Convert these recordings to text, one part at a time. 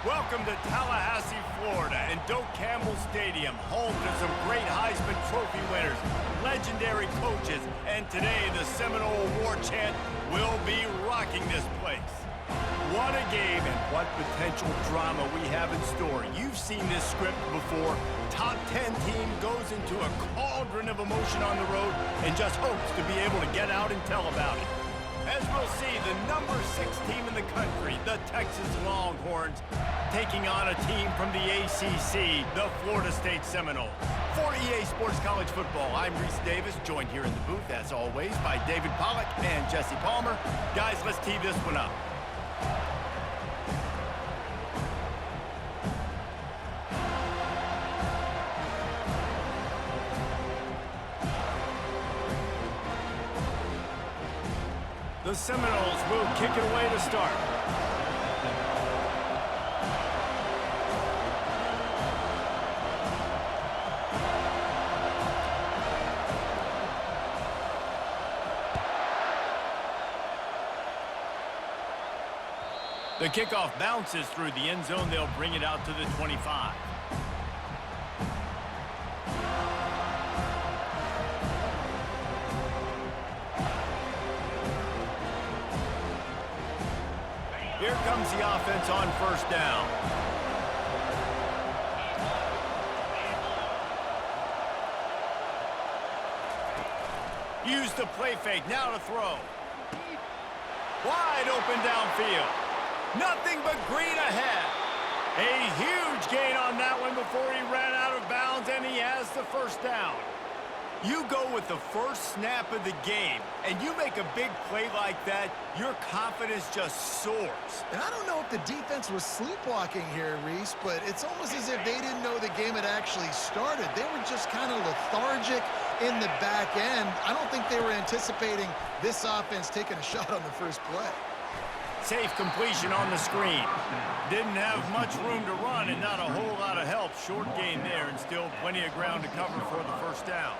Welcome to Tallahassee, Florida, and Doak Campbell Stadium, home to some great Heisman Trophy winners, legendary coaches, and today the Seminole Award chant will be rocking this place. What a game and what potential drama we have in store. You've seen this script before. Top 10 team goes into a cauldron of emotion on the road and just hopes to be able to get out and tell about it. As we'll see, the number 6 team in the country, the Texas Longhorns, taking on a team from the ACC, the Florida State Seminoles. For EA Sports College Football, I'm Reese Davis, joined here in the booth, as always, by David Pollack and Jesse Palmer. Guys, let's tee this one up. The Seminoles will kick it away to start. The kickoff bounces through the end zone. They'll bring it out to the 25. Here comes the offense on first down. Use the play fake, now to throw. Wide open downfield. Nothing but green ahead. A huge gain on that one before he ran out of bounds, and he has the first down. You go with the first snap of the game, and you make a big play like that, your confidence just soars. And I don't know if the defense was sleepwalking here, Reese, but it's almost as if they didn't know the game had actually started. They were just kind of lethargic in the back end. I don't think they were anticipating this offense taking a shot on the first play. Safe completion on the screen. Didn't have much room to run and not a whole lot of help. Short gain there and still plenty of ground to cover for the first down.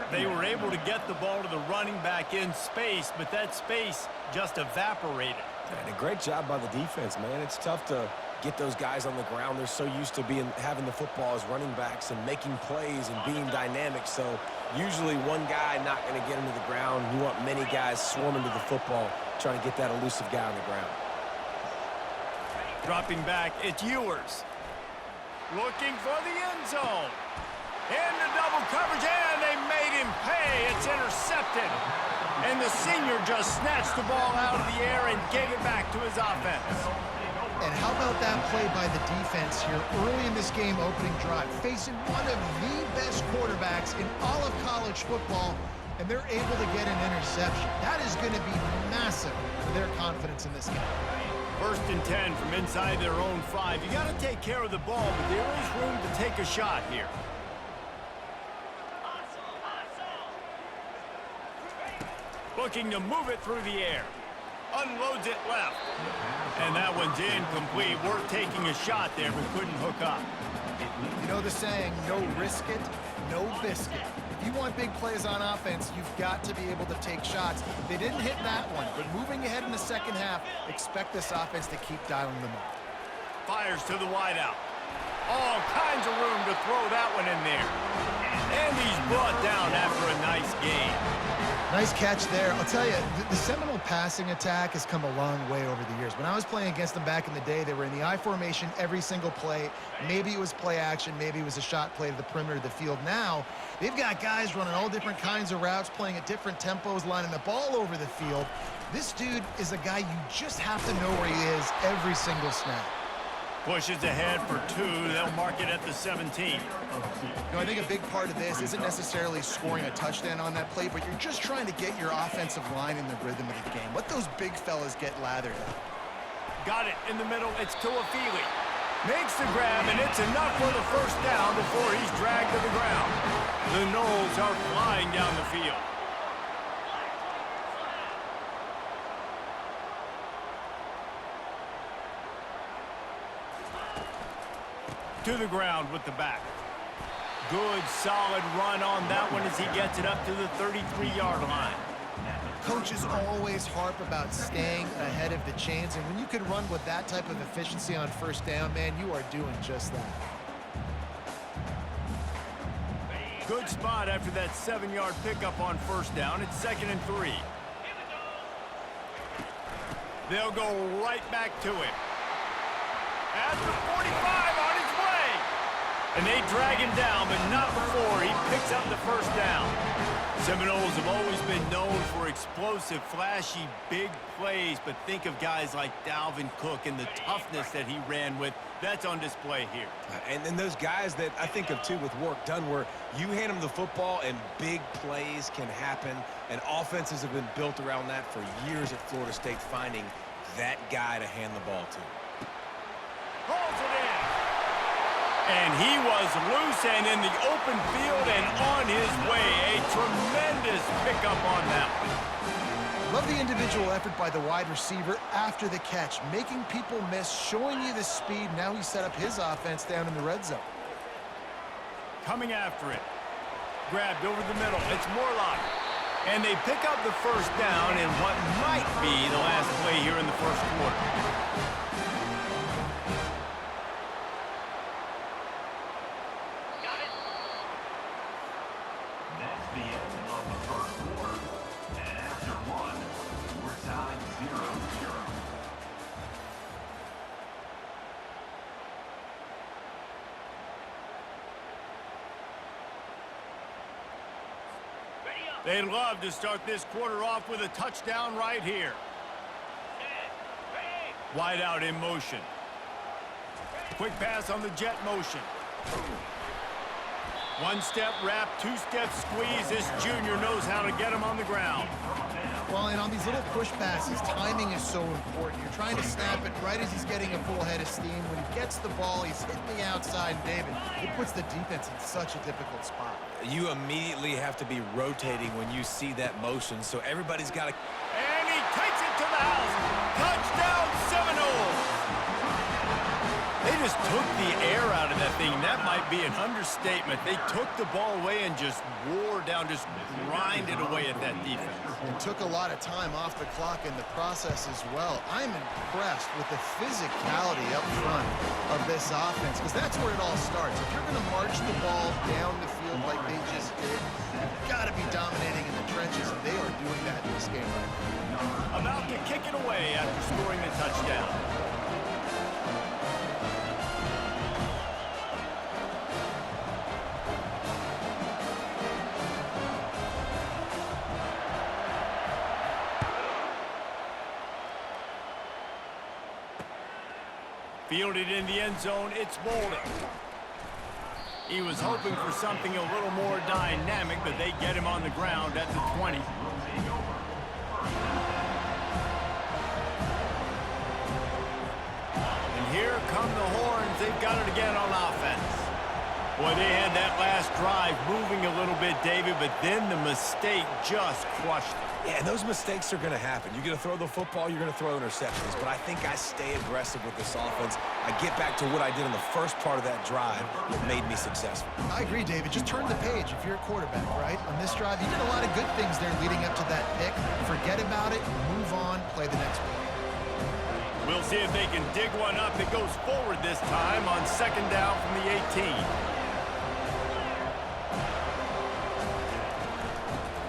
They were able to get the ball to the running back in space, but that space just evaporated. And a great job by the defense, man. It's tough to get those guys on the ground. They're so used to having the football as running backs and making plays and being dynamic. So usually one guy not going to get into the ground. You want many guys swarming to the football, trying to get that elusive guy on the ground. Dropping back, it's Ewers. Looking for the end zone. Into double coverage, and they made him pay. It's intercepted. And the senior just snatched the ball out of the air and gave it back to his offense. And how about that play by the defense here early in this game opening drive, facing one of the best quarterbacks in all of college football, and they're able to get an interception. That is going to be massive for their confidence in this game. First and 10 from inside their own 5. You got to take care of the ball, but there is room to take a shot here. Looking to move it through the air. Unloads it left. And that one's incomplete. Worth taking a shot there, but couldn't hook up. You know the saying, no risk it, no biscuit. If you want big plays on offense, you've got to be able to take shots. They didn't hit that one, but moving ahead in the second half, expect this offense to keep dialing them up. Fires to the wideout. All kinds of room to throw that one in there. And he's brought down after a nice gain. Nice catch there. I'll tell you, the Seminole passing attack has come a long way over the years. When I was playing against them back in the day, they were in the I formation every single play. Maybe it was play action. Maybe it was a shot play to the perimeter of the field. Now, they've got guys running all different kinds of routes, playing at different tempos, lining the ball over the field. This dude is a guy you just have to know where he is every single snap. Pushes ahead for 2. They'll mark it at the 17. You know, I think a big part of this isn't necessarily scoring a touchdown on that play, but you're just trying to get your offensive line in the rhythm of the game. Let those big fellas get lathered up. Got it in the middle. It's Tuafili. Makes the grab, and it's enough for the first down before he's dragged to the ground. The Noles are flying down the field. To the ground with the back. Good, solid run on that one as he gets it up to the 33-yard line. Coaches always harp about staying ahead of the chains, and when you can run with that type of efficiency on first down, man, you are doing just that. Good spot after that 7-yard pickup on first down. It's 2nd and 3. They'll go right back to it. At the 45, on his way. And they drag him down, but not before he picks up the first down. Seminoles have always been known for explosive, flashy, big plays, but think of guys like Dalvin Cook and the toughness that he ran with. That's on display here. And then those guys that I think of, too, with Warrick Dunn, where you hand them the football and big plays can happen, and offenses have been built around that for years at Florida State, finding that guy to hand the ball to. Pulls it in. And he was loose and in the open field and on his way. A tremendous pickup on that one. Love the individual effort by the wide receiver after the catch, making people miss, showing you the speed. Now he set up his offense down in the red zone. Coming after it. Grabbed over the middle. It's Morlock. And they pick up the first down in what might be the last play here in the first quarter. They'd love to start this quarter off with a touchdown right here. Wide out in motion. Quick pass on the jet motion. One step wrap, two step squeeze. This junior knows how to get him on the ground. Well, and on these little push passes, timing is so important. You're trying to snap it right as he's getting a full head of steam. When he gets the ball, he's hitting the outside, and David, it puts the defense in such a difficult spot. You immediately have to be rotating when you see that motion, so everybody's got to... And he takes it to the house. Touchdown, Seminoles. They just took the air out of that thing. That might be an understatement. They took the ball away and just wore down, just grinded away at that defense. And took a lot of time off the clock in the process as well. I'm impressed with the physicality up front of this offense, because that's where it all starts. If you're going to march the ball down the field like they just did, you've got to be dominating in the trenches, and they are doing that in this game right now. About to kick it away after scoring the touchdown. Fielded in the end zone, it's Bolden. He was hoping for something a little more dynamic, but they get him on the ground at the 20. And here come the horns. They've got it again on offense. Boy, they had that last drive moving a little bit, David, but then the mistake just crushed them. Yeah, and those mistakes are going to happen. You're going to throw the football, you're going to throw interceptions. But I think I stay aggressive with this offense. I get back to what I did in the first part of that drive that made me successful. I agree, David. Just turn the page if you're a quarterback, right? On this drive, you did a lot of good things there leading up to that pick. Forget about it, move on, play the next play. We'll see if they can dig one up. It goes forward this time on second down from the 18.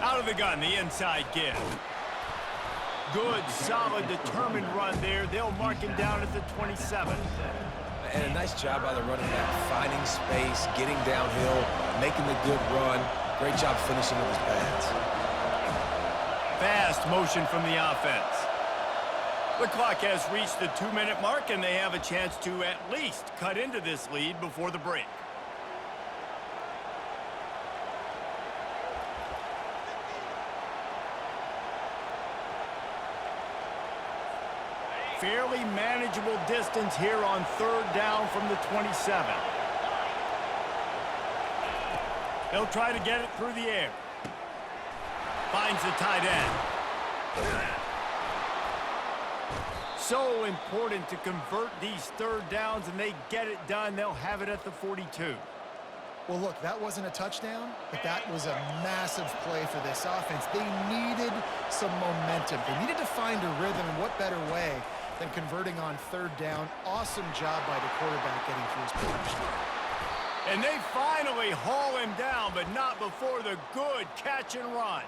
Out of the gun, the inside give. Good, solid, determined run there. They'll mark him down at the 27. And a nice job by the running back, finding space, getting downhill, making the good run. Great job finishing with his pads. Fast motion from the offense. The clock has reached the 2-minute mark, and they have a chance to at least cut into this lead before the break. Fairly manageable distance here on third down from the 27. They'll try to get it through the air. Finds the tight end. So important to convert these third downs, and they get it done. They'll have it at the 42. Well, look, that wasn't a touchdown, but that was a massive play for this offense. They needed some momentum. They needed to find a rhythm, and what better way than converting on third down. Awesome job by the quarterback getting through his progression. And they finally haul him down, but not before the good catch and run.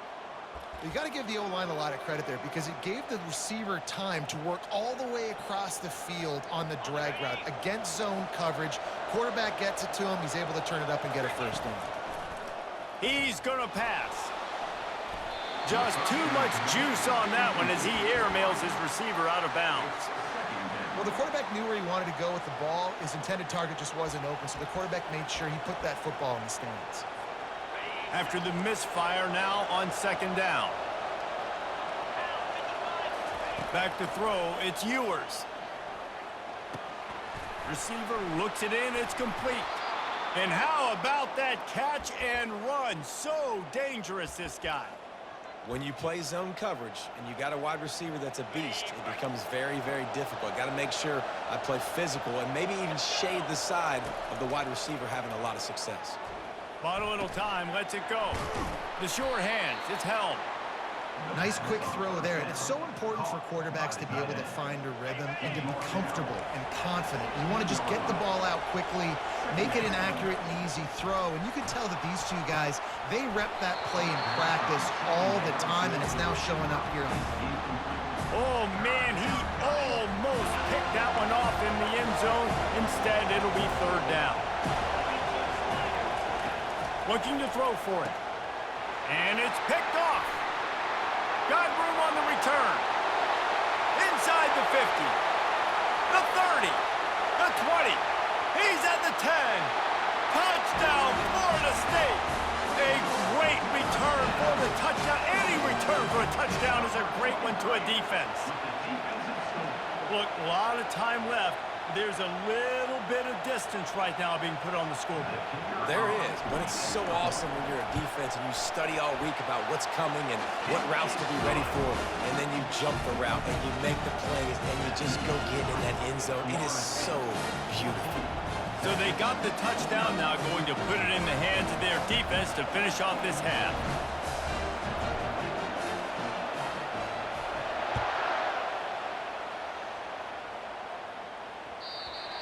You got to give the O-line a lot of credit there because it gave the receiver time to work all the way across the field on the drag route against zone coverage. Quarterback gets it to him. He's able to turn it up and get a first down. He's going to pass. Just too much juice on that one as he airmails his receiver out of bounds. Well, the quarterback knew where he wanted to go with the ball. His intended target just wasn't open, so the quarterback made sure he put that football in the stands. After the misfire, now on second down. Back to throw, it's Ewers. Receiver looks it in, it's complete. And how about that catch and run? So dangerous, this guy. When you play zone coverage and you got a wide receiver that's a beast, it becomes very, very difficult. Got to make sure I play physical and maybe even shade the side of the wide receiver having a lot of success. Bought a little time, lets it go. The sure hands, it's held. Nice quick throw there. And it's so important for quarterbacks to be able to find a rhythm and to be comfortable and confident. You want to just get the ball out quickly, make it an accurate and easy throw. And you can tell that these two guys, they rep that play in practice all the time, and it's now showing up here on the field. Oh, man, he almost picked that one off in the end zone. Instead, it'll be third down. Looking to throw for it. And it's picked off. Got room on the return. Inside the 50. The 30. The 20. He's at the 10. Touchdown, Florida State. A great return for the touchdown. Any return for a touchdown is a great one to a defense. Look, a lot of time left. There's a little bit of distance right now being put on the scoreboard. There is, but it's so awesome when you're a defense and you study all week about what's coming and what routes to be ready for, and then you jump the route and you make the plays and you just go get in that end zone. It is so beautiful. So they got the touchdown, now going to put it in the hands of their defense to finish off this half.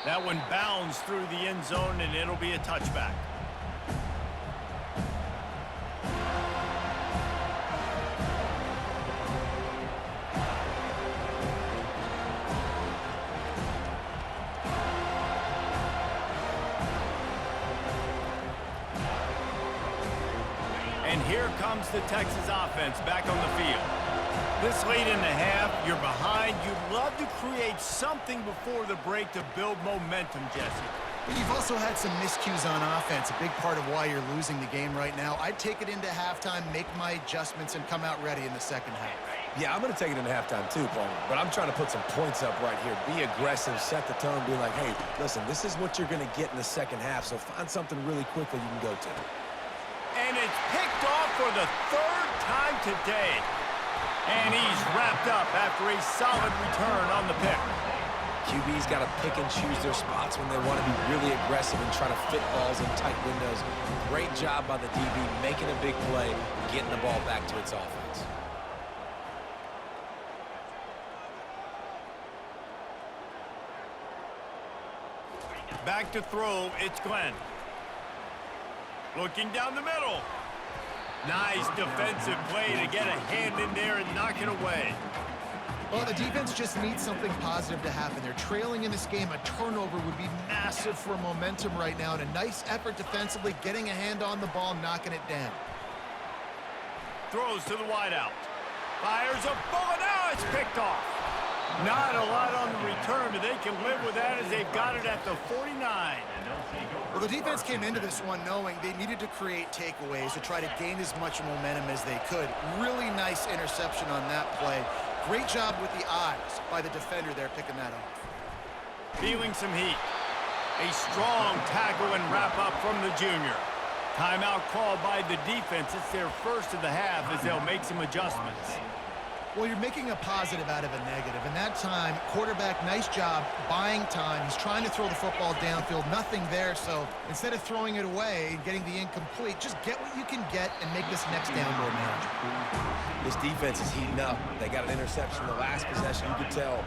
That one bounds through the end zone, and it'll be a touchback. And here comes the Texas offense back on the field. This late in the half, you're behind. You'd love to create something before the break to build momentum, Jesse. But you've also had some miscues on offense, a big part of why you're losing the game right now. I'd take it into halftime, make my adjustments, and come out ready in the second half. Yeah, I'm going to take it into halftime too, Paul. But I'm trying to put some points up right here. Be aggressive, set the tone, be like, hey, listen, this is what you're going to get in the second half, so find something really quick that you can go to. And it's picked off for the third time today. And he's wrapped up after a solid return on the pick. QB's got to pick and choose their spots when they want to be really aggressive and try to fit balls in tight windows. Great job by the DB making a big play, getting the ball back to its offense. Back to throw, it's Glenn. Looking down the middle. Nice defensive play to get a hand in there and knock it away. Well, the defense just needs something positive to happen. They're trailing in this game. A turnover would be massive for momentum right now, and a nice effort defensively, getting a hand on the ball, knocking it down. Throws to the wideout. Fires a bullet. Now it's picked off. Not a lot on the return, but they can live with that as they've got it at the 49. Well, the defense came into this one knowing they needed to create takeaways to try to gain as much momentum as they could. Really nice interception on that play. Great job with the eyes by the defender there picking that off. Feeling some heat. A strong tackle and wrap up from the junior. Timeout called by the defense. It's their first of the half as they'll make some adjustments. Well, you're making a positive out of a negative. And that time, quarterback, nice job buying time. He's trying to throw the football downfield. Nothing there. So instead of throwing it away and getting the incomplete, just get what you can get and make this next down more manageable. This defense is heating up. They got an interception the last possession. You could tell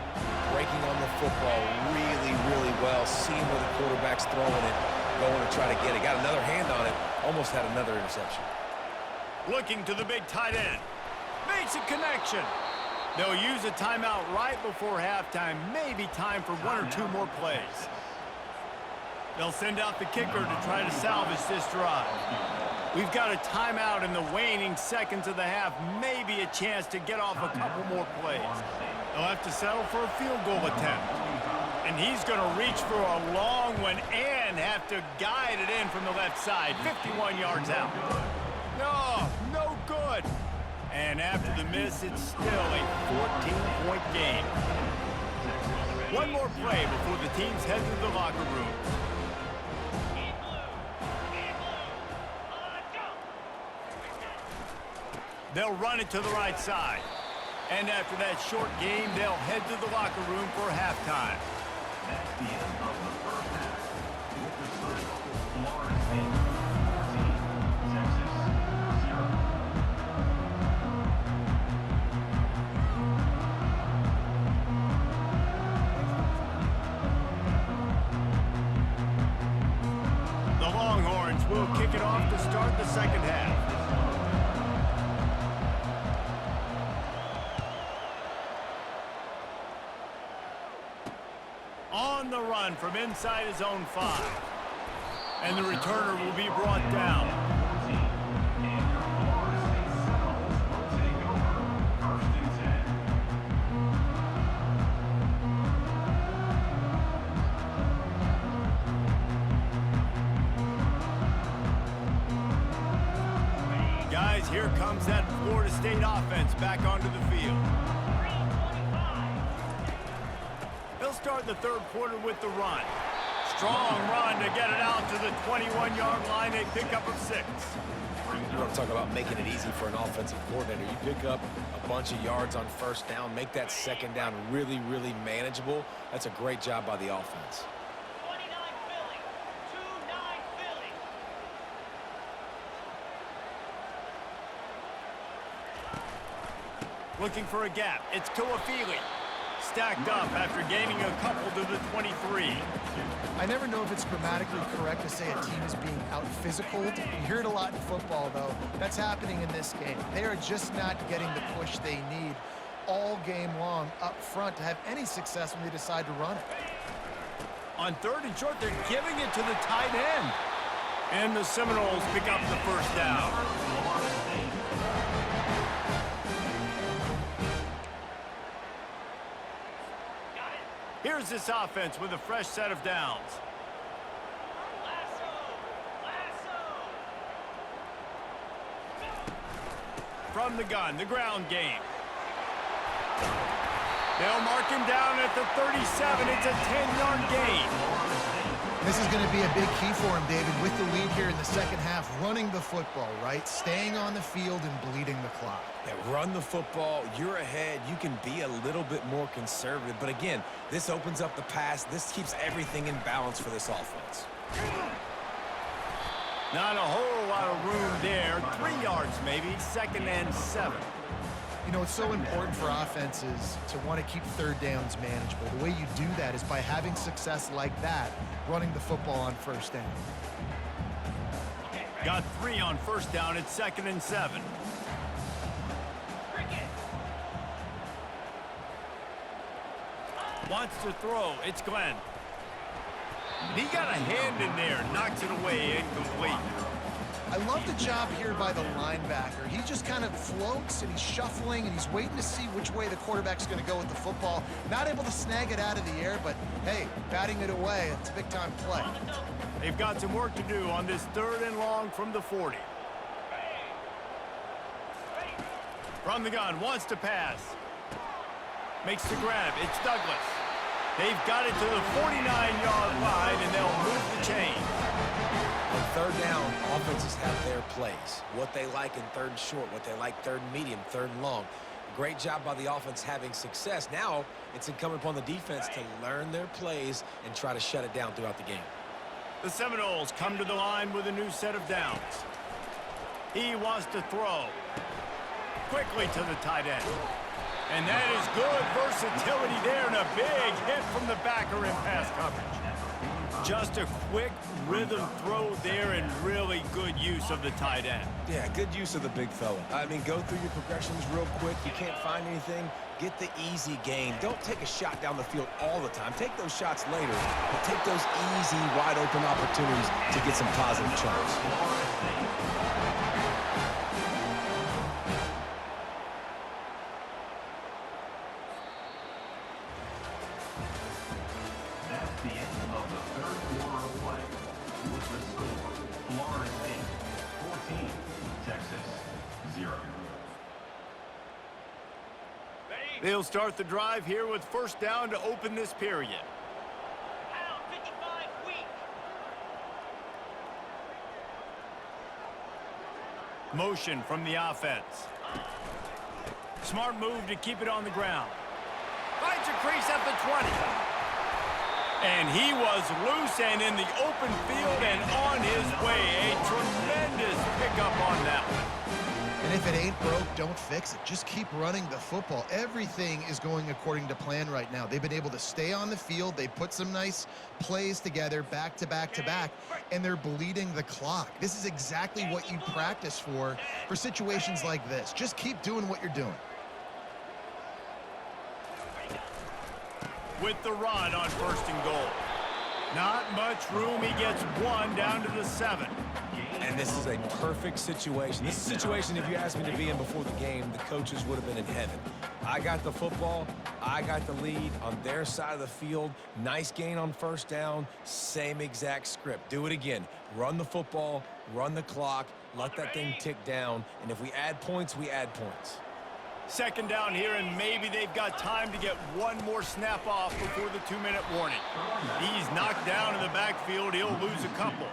breaking on the football really, really well, seeing where the quarterback's throwing it, going to try to get it. Got another hand on it, almost had another interception. Looking to the big tight end. Makes a connection. They'll use a timeout right before halftime. Maybe time for one or two more plays. They'll send out the kicker to try to salvage this drive. We've got a timeout in the waning seconds of the half. Maybe a chance to get off a couple more plays. They'll have to settle for a field goal attempt. And he's going to reach for a long one and have to guide it in from the left side. 51 yards out. No good. And after the miss, it's still a 14-point game. One more play before the teams head to the locker room. They'll run it to the right side. And after that short game, they'll head to the locker room for halftime. That's the end of the first half. With the final, Florida State 14, Texas 0. The Longhorns will kick it off to start the second half. On the run from inside his own 5. And the returner will be brought down. And your Florida State Seminoles will take over 1st and 10. Guys, here comes that Florida State offense back onto the field. They'll start the third quarter with the run. Strong run to get it out to the 21-yard line. They pick up of 6. You want to talk about making it easy for an offensive coordinator. You pick up a bunch of yards on first down, make that second down really, really manageable. That's a great job by the offense. 29 Philly. 2-9 Philly. Looking for a gap. It's Tuafili. Stacked up after gaining a couple to the 23. I never know if it's grammatically correct to say a team is being out-physicaled. You hear it a lot in football, though. That's happening in this game. They are just not getting the push they need all game long up front to have any success when they decide to run it. On third and short, they're giving it to the tight end. And the Seminoles pick up the first down. Here's this offense with a fresh set of downs. From the gun, the ground game. They'll mark him down at the 37. It's a 10-yard gain. This is going to be a big key for him, David, with the lead here in the second half, running the football, right? Staying on the field and bleeding the clock. Yeah, run the football. You're ahead. You can be a little bit more conservative. But again, this opens up the pass. This keeps everything in balance for this offense. Not a whole lot of room there. 3 yards maybe, 2nd and 7. You know, it's so important for offenses to want to keep third downs manageable. The way you do that is by having success like that, running the football on first down. Got 3 on first down. It's 2nd and 7. Wants to throw. It's Glenn. He got a hand in there. Knocks it away. Incomplete. I love the job here by the linebacker. He just kind of floats and he's shuffling and he's waiting to see which way the quarterback's going to go with the football. Not able to snag it out of the air, but hey, batting it away, it's a big-time play. They've got some work to do on this 3rd and long from the 40. From the gun, wants to pass. Makes the grab. It's Douglas. They've got it to the 49-yard line, and they'll move the chain. On third down, offenses have their plays. What they like in 3rd and short, what they like 3rd and medium, 3rd and long. Great job by the offense having success. Now it's incumbent upon the defense to learn their plays and try to shut it down throughout the game. The Seminoles come to the line with a new set of downs. He wants to throw. Quickly to the tight end. And that is good versatility there and a big hit from the backer in pass coverage. Just a quick rhythm throw there and really good use of the tight end. Yeah, good use of the big fella. I mean, go through your progressions real quick. You can't find anything, get the easy gain. Don't take a shot down the field all the time. Take those shots later, but take those easy, wide-open opportunities to get some positive charts. That's the end of the third quarter of play. With the score, Florida State 14, Texas 0. They'll start the drive here with first down to open this period. Pound 55 weak. Motion from the offense. Smart move to keep it on the ground. Finds a crease at the 20. And he was loose and in the open field and on his way. A tremendous pickup on that one. And if it ain't broke, don't fix it. Just keep running the football. Everything is going according to plan right now. They've been able to stay on the field. They put some nice plays together back to back to back, and they're bleeding the clock. This is exactly what you practice for situations like this. Just keep doing what you're doing. With the run on first and goal. Not much room. He gets one down to the 7. And this is a perfect situation. This is a situation, if you asked me to be in before the game, the coaches would have been in heaven. I got the football. I got the lead on their side of the field. Nice gain on first down. Same exact script. Do it again. Run the football, run the clock, let that thing tick down. And if we add points, we add points. Second down here, and maybe they've got time to get one more snap off before the 2-minute warning. He's knocked down in the backfield. He'll lose a couple.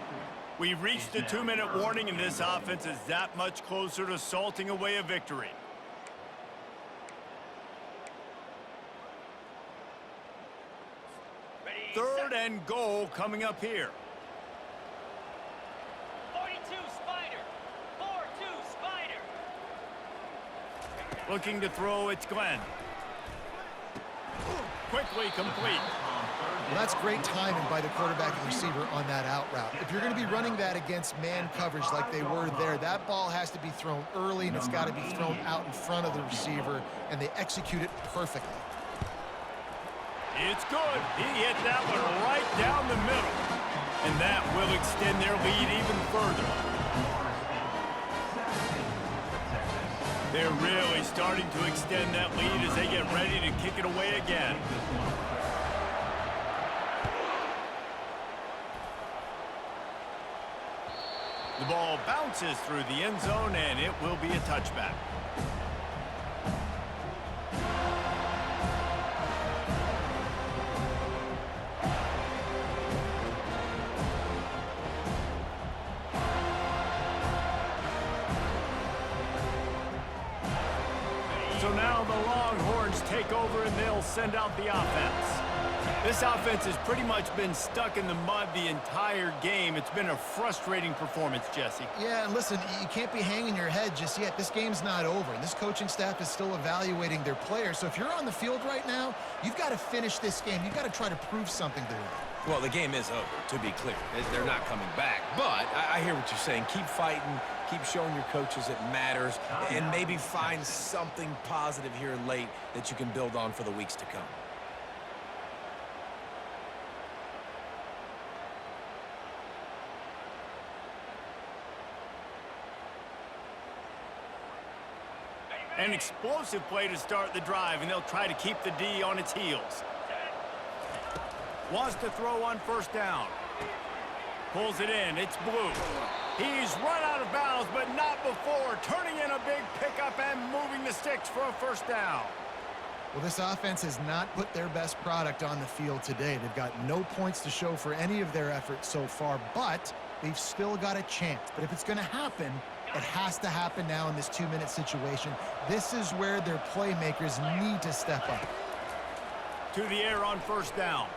We've reached the 2-minute warning, and this offense is that much closer to salting away a victory. Third and goal coming up here. 42 Spider. 4-2 Spider. Looking to throw, it's Glenn. Quickly complete. Well, that's great timing by the quarterback and receiver on that out route. If you're going to be running that against man coverage like they were there, that ball has to be thrown early, and it's got to be thrown out in front of the receiver, and they execute it perfectly. It's good. He hit that one right down the middle. And that will extend their lead even further. They're really starting to extend that lead as they get ready to kick it away again. The ball bounces through the end zone, and it will be a touchback. So now the Longhorns take over, and they'll send out the offense. This offense has pretty much been stuck in the mud the entire game. It's been a frustrating performance, Jesse. Yeah, and listen, you can't be hanging your head just yet. This game's not over, and this coaching staff is still evaluating their players. So if you're on the field right now, you've got to finish this game. You've got to try to prove something to them. Well, the game is over, to be clear. They're not coming back. But I hear what you're saying. Keep fighting. Keep showing your coaches it matters. And maybe find something positive here late that you can build on for the weeks to come. An explosive play to start the drive, and they'll try to keep the D on its heels. Wants to throw on first down. Pulls it in. It's Blue. He's run out of bounds, but not before. Turning in a big pickup and moving the sticks for a first down. Well, this offense has not put their best product on the field today. They've got no points to show for any of their efforts so far, but they've still got a chance. But if it's going to happen, it has to happen now in this 2-minute situation. This is where their playmakers need to step up. To the air on first down.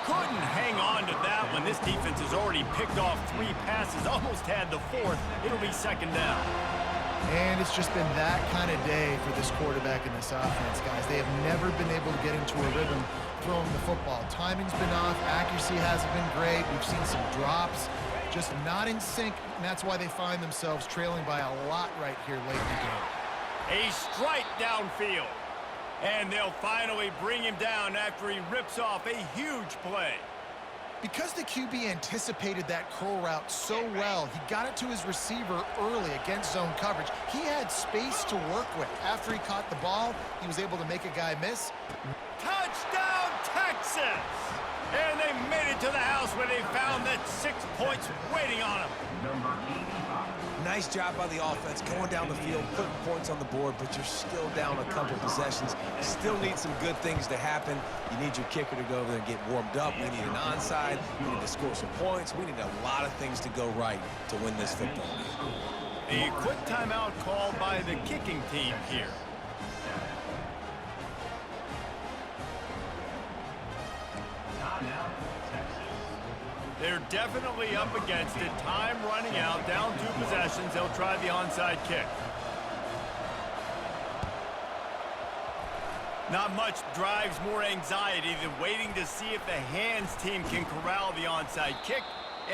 Couldn't hang on to that one. This defense has already picked off 3 passes, almost had the 4th. It'll be second down. And it's just been that kind of day for this quarterback in this offense, guys. They have never been able to get into a rhythm throwing the football. Timing's been off. Accuracy hasn't been great. We've seen some drops. Just not in sync, and that's why they find themselves trailing by a lot right here late in the game. A strike downfield. And they'll finally bring him down after he rips off a huge play. Because the QB anticipated that curl route so well, he got it to his receiver early against zone coverage. He had space to work with. After he caught the ball, he was able to make a guy miss. Touchdown, Texas! And they made it to the house where they found that 6 points waiting on them. Number 85. Nice job by the offense going down the field, putting points on the board, but you're still down a couple possessions. Still need some good things to happen. You need your kicker to go over there and get warmed up. We need an onside. We need to score some points. We need a lot of things to go right to win this football game. A quick timeout called by the kicking team here. Timeout, Texas. They're definitely up against it. Time running out, down 2 possessions. They'll try the onside kick. Not much drives more anxiety than waiting to see if the hands team can corral the onside kick,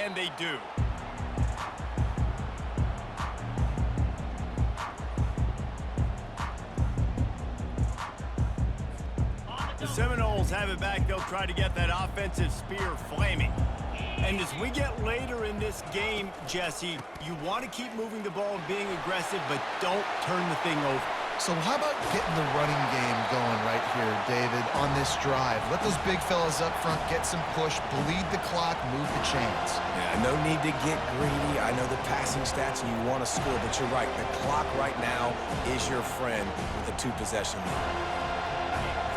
and they do. The Seminoles have it back. They'll try to get that offensive spear flaming. And as we get later in this game, Jesse, you want to keep moving the ball and being aggressive, but don't turn the thing over. So how about getting the running game going right here, David, on this drive? Let those big fellas up front get some push, bleed the clock, move the chains. Yeah, no need to get greedy. I know the passing stats and you want to score, but you're right. The clock right now is your friend with a 2-possession lead.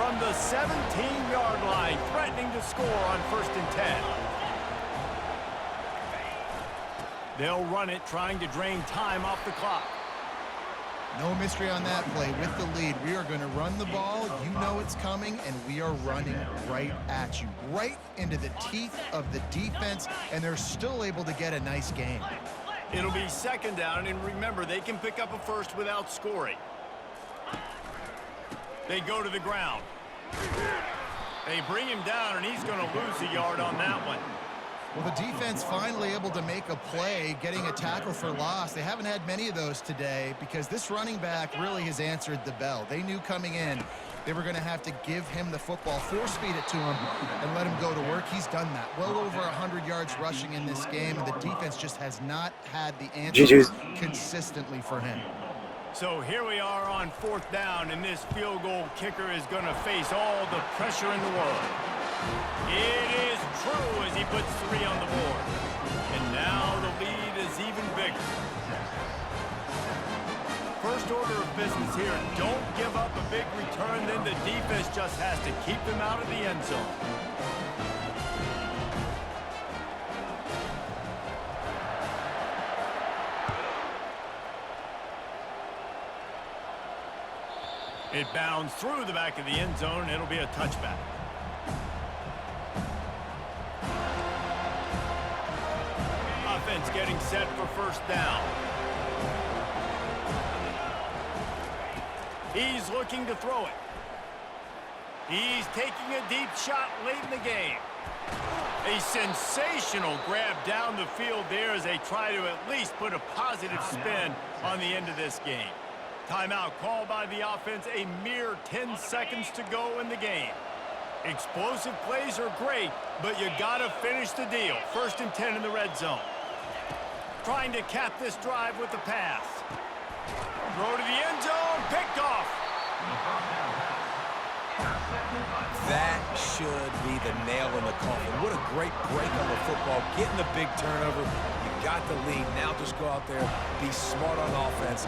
From the 17-yard line, threatening to score on 1st and 10. They'll run it, trying to drain time off the clock. No mystery on that play. With the lead, we are going to run the ball. You know it's coming, and we are running right at you, right into the teeth of the defense, and they're still able to get a nice game. It'll be second down, and remember, they can pick up a first without scoring. They go to the ground. They bring him down, and he's going to lose a yard on that one. Well, the defense finally able to make a play, getting a tackle for loss. They haven't had many of those today because this running back really has answered the bell. They knew coming in they were going to have to give him the football, force-feed it to him, and let him go to work. He's done that. Well over 100 yards rushing in this game, and the defense just has not had the answers consistently for him. So here we are on 4th down, and this field goal kicker is going to face all the pressure in the world. It is true as he puts 3 on the board. And now the lead is even bigger. First order of business here, don't give up a big return, then the defense just has to keep them out of the end zone. It bounds through the back of the end zone, and it'll be a touchback. Offense getting set for 1st down. He's looking to throw it. He's taking a deep shot late in the game. A sensational grab down the field there as they try to at least put a positive spin on the end of this game. Timeout called by the offense, a mere 10 seconds to go in the game. Explosive plays are great, but you gotta finish the deal. 1st and 10 in the red zone. Trying to cap this drive with the pass. Throw to the end zone, picked off. That should be the nail in the coffin. What a great break on the football, getting the big turnover. You got the lead, now just go out there, be smart on offense.